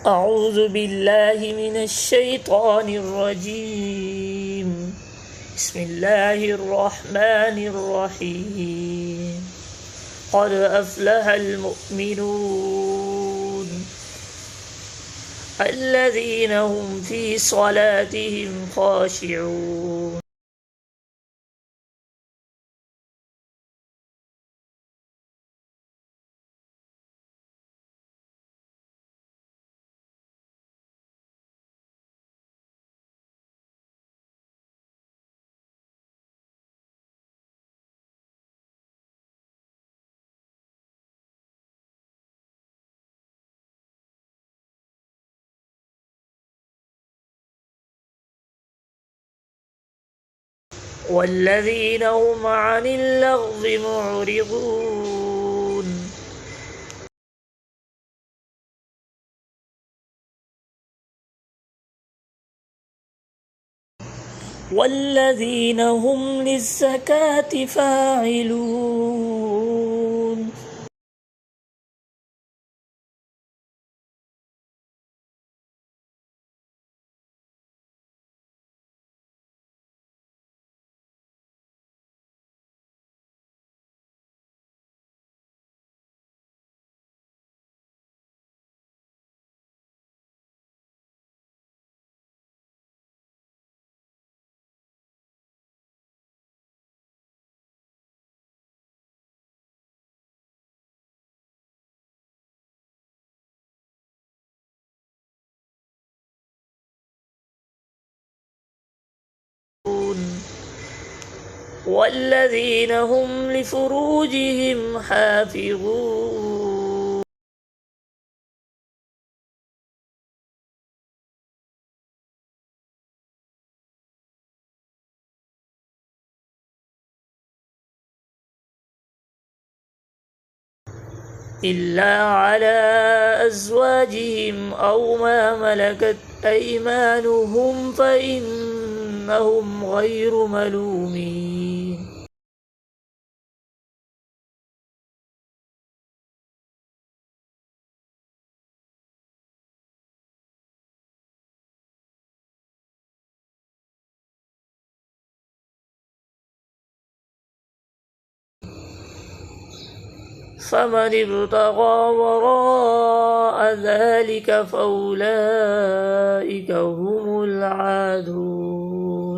أعوذ بالله من الشيطان الرجيم. بسم الله الرحمن الرحيم. قد أفلح المؤمنون الذين هم في صلاتهم خاشعون. والذين هم عن اللغو معرضون. والذين هم للزكاة فاعلون. والذين هم لفروجهم حافظون. إلا على أزواجهم أو ما ملكت أيمانهم فإنهم غير ملومين. فمن ابتغى وراء ذلك فأولئك هم العادون.